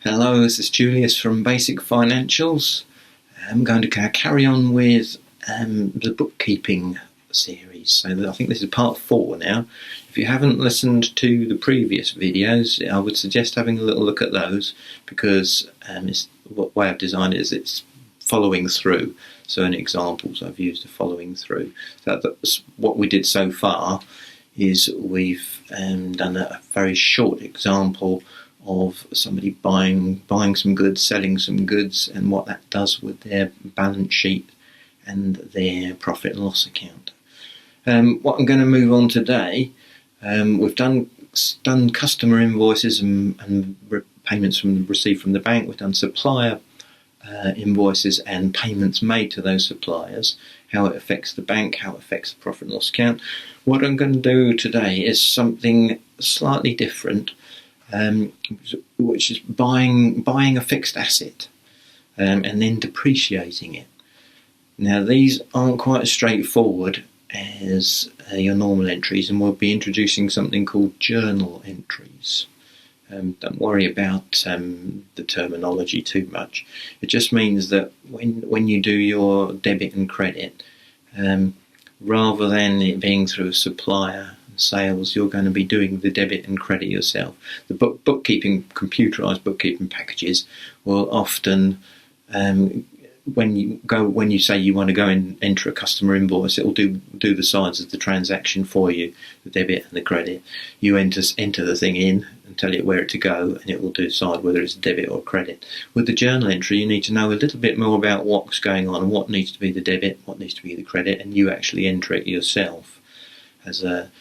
Hello, this is Julius from Basic Financials. I'm going to carry on with the bookkeeping series. So I think this is part 4 now. If you haven't listened to the previous videos, I would suggest having a little look at those, because what way I've designed it is it's following through. So in examples I've used the following through. So that's what we did so far. Is we've done a very short example of somebody buying some goods, selling some goods, and what that does with their balance sheet and their profit and loss account. What I'm going to move on today, we've done customer invoices and payments received from the bank. We've done supplier invoices and payments made to those suppliers, how it affects the bank, how it affects the profit and loss account. What I'm going to do today is something slightly different, which is buying a fixed asset and then depreciating it. Now, these aren't quite as straightforward as your normal entries, and we'll be introducing something called journal entries. Don't worry about the terminology too much. It just means that when you do your debit and credit, rather than it being through a supplier sales, you're going to be doing the debit and credit yourself. The computerized bookkeeping packages will often, when you say you want to go and enter a customer invoice, it will do the sides of the transaction for you, the debit and the credit. You enter the thing in and tell it where to go, and it will decide whether it's debit or credit. With the journal entry, you need to know a little bit more about what's going on and what needs to be the debit, what needs to be the credit, and you actually enter it yourself as a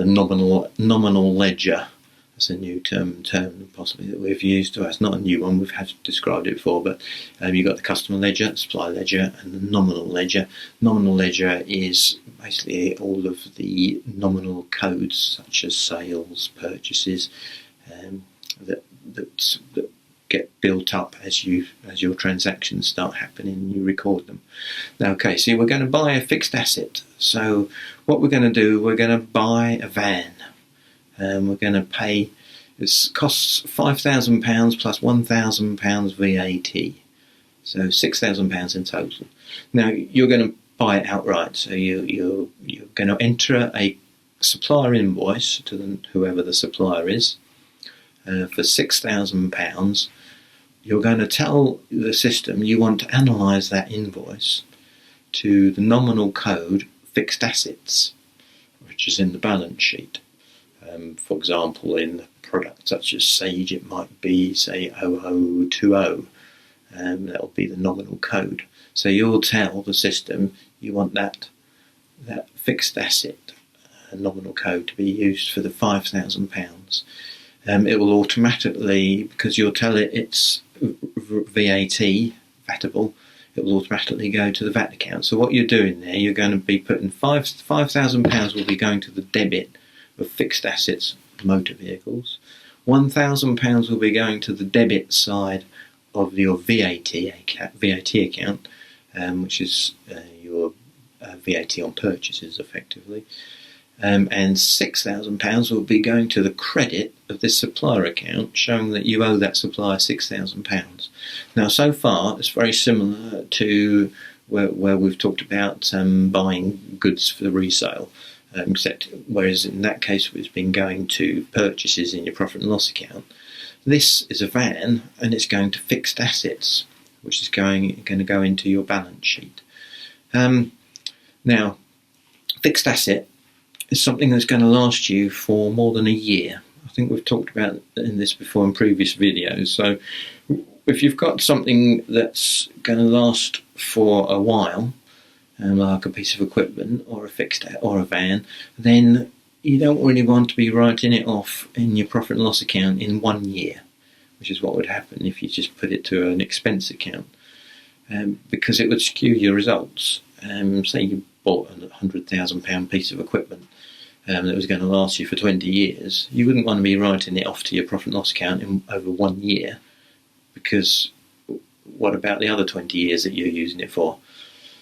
nominal ledger. That's a new term possibly that we've used. Well, it's not a new one, we've had described it before, but you've got the customer ledger, supplier ledger, and the nominal ledger. Nominal ledger is basically all of the nominal codes, such as sales, purchases, that get built up as your transactions start happening and you record them. Now, okay, so we're going to buy a fixed asset. So what we're going to do, we're going to buy a van. We're going to pay, it costs £5,000 plus £1,000 VAT, so £6,000 in total. Now, you're going to buy it outright, so you're going to enter a supplier invoice to whoever the supplier is for £6,000. You're going to tell the system you want to analyse that invoice to the nominal code fixed assets, which is in the balance sheet. For example, in the product such as Sage, it might be, say, 0020. That'll be the nominal code. So you'll tell the system you want that fixed asset nominal code to be used for the £5,000. It will automatically, because you'll tell it it's VATable, it will automatically go to the VAT account. So what you're doing there, you're going to be putting £5,000 will be going to the debit of fixed assets, motor vehicles. £1,000 will be going to the debit side of your VAT account, which is your VAT on purchases, effectively. And £6,000 will be going to the credit of this supplier account, showing that you owe that supplier £6,000. Now, so far, it's very similar to where we've talked about buying goods for resale, except whereas in that case it's been going to purchases in your profit and loss account. This is a van, and it's going to fixed assets, which is going to go into your balance sheet. Now, fixed asset is something that's going to last you for more than a year. I think we've talked about in this before in previous videos. So if you've got something that's going to last for a while, like a piece of equipment or a van, then you don't really want to be writing it off in your profit and loss account in 1 year, which is what would happen if you just put it to an expense account, because it would skew your results. Say you bought a £100,000 piece of equipment that was going to last you for 20 years, you wouldn't want to be writing it off to your profit and loss account in over 1 year, because what about the other 20 years that you're using it for?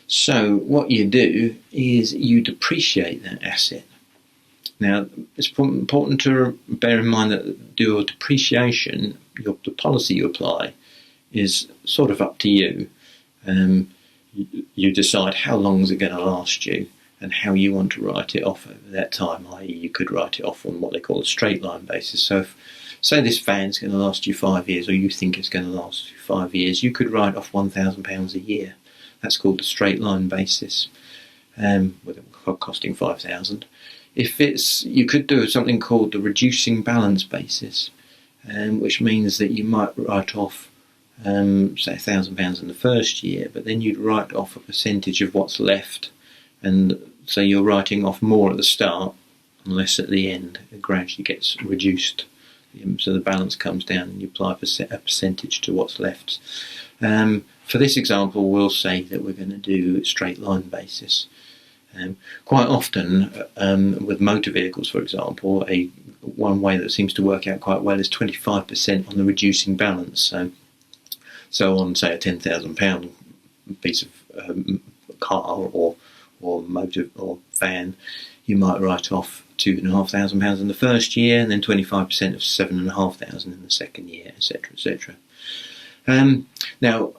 So what you do is you depreciate that asset. Now, it's important to bear in mind that your depreciation the policy you apply is sort of up to you. You decide how long is it going to last you and how you want to write it off over that time, i.e. you could write it off on what they call a straight line basis. So if, say this van's going to last you 5 years, or you think it's going to last you 5 years, you could write off £1,000 a year. That's called the straight line basis, with it costing £5,000. If it's, you could do something called the reducing balance basis, which means that you might write off say £1,000 in the first year, but then you'd write off a percentage of what's left, and so you're writing off more at the start and less at the end. It gradually gets reduced, so the balance comes down and you apply a percentage to what's left. For this example, we'll say that we're going to do straight line basis. Quite often, with motor vehicles, for example, one way that seems to work out quite well is 25% on the reducing balance. So on, say, a £10,000 piece of car or motor or van, you might write off £2,500 in the first year, and then 25% of £7,500 in the second year, etc., etc. Now,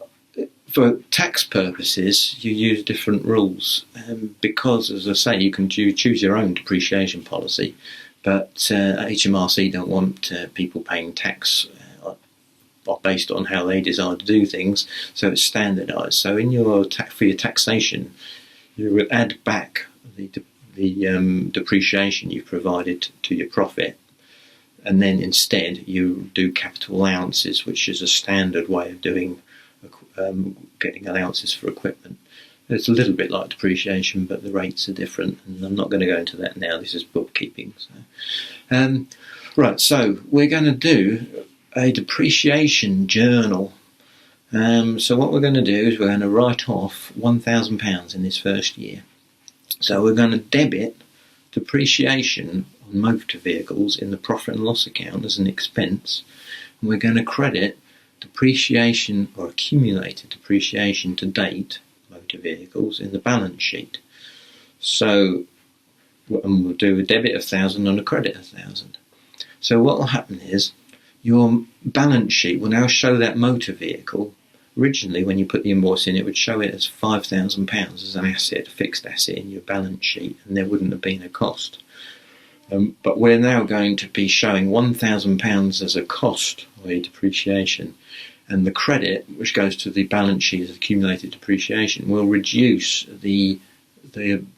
for tax purposes, you use different rules because, as I say, you can choose your own depreciation policy, but HMRC don't want people paying tax based on how they decide to do things, so it's standardised. So in your for your taxation, you would add back the depreciation you've provided to your profit, and then instead you do capital allowances, which is a standard way of doing getting allowances for equipment. It's a little bit like depreciation, but the rates are different, and I'm not going to go into that now. This is bookkeeping. So. Right, so we're going to do a depreciation journal. So what we're going to do is we're going to write off £1,000 in this first year. So we're going to debit depreciation on motor vehicles in the profit and loss account as an expense, and we're going to credit depreciation or accumulated depreciation to date motor vehicles in the balance sheet. So we'll do a debit of 1,000 and a credit of 1,000. So what will happen is your balance sheet will now show that motor vehicle. Originally, when you put the invoice in, it would show it as £5,000 as an asset, a fixed asset in your balance sheet, and there wouldn't have been a cost. But we're now going to be showing £1,000 as a cost, i.e. depreciation, and the credit, which goes to the balance sheet as accumulated depreciation, will reduce the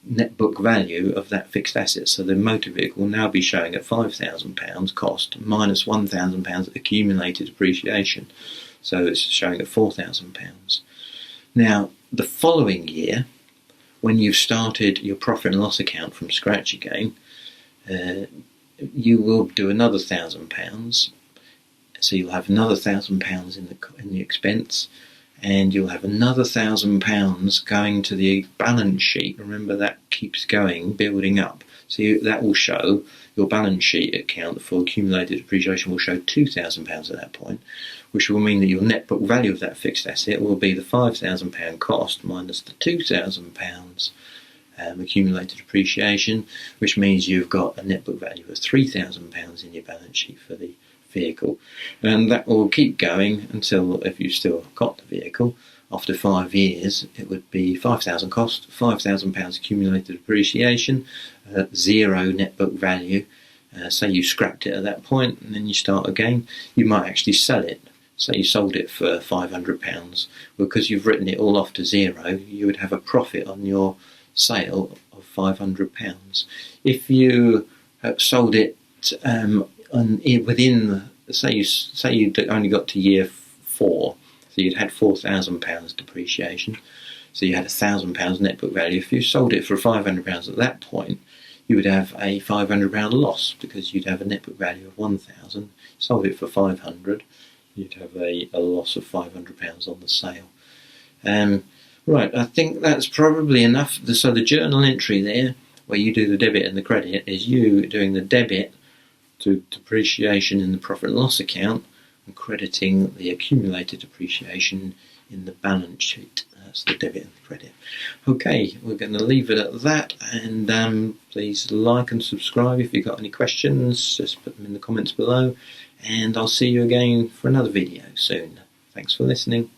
net book value of that fixed asset. So the motor vehicle will now be showing at £5,000 cost minus £1,000 accumulated depreciation. So it's showing at £4,000. Now, the following year, when you've started your profit and loss account from scratch again, you will do another £1,000. So you'll have another £1,000 in the expense, and you'll have another £1,000 going to the balance sheet. Remember, that keeps going, building up. So that will show your balance sheet account for accumulated depreciation will show £2,000 at that point, which will mean that your net book value of that fixed asset will be the £5,000 cost minus the £2,000 accumulated depreciation, which means you've got a net book value of £3,000 in your balance sheet for the vehicle. And that will keep going until, if you've still got the vehicle, after 5 years it would be £5,000 cost, £5,000 accumulated depreciation, zero net book value. Say you scrapped it at that point and then you start again, you might actually sell it. Say you sold it for £500, because you've written it all off to zero, you would have a profit on your sale of £500. If you sold it within, say you only got to year 4, so you'd had £4,000 depreciation, so you had £1,000 net book value. If you sold it for £500 at that point, you would have a £500 loss, because you'd have a net book value of £1,000. Sold it for £500, you'd have a loss of £500 on the sale. Right, I think that's probably enough. So the journal entry there, where you do the debit and the credit, is you doing the debit to depreciation in the profit and loss account and crediting the accumulated depreciation in the balance sheet. That's the debit and the credit. Okay, we're going to leave it at that, and please like and subscribe. If you've got any questions, just put them in the comments below, and I'll see you again for another video soon. Thanks for listening.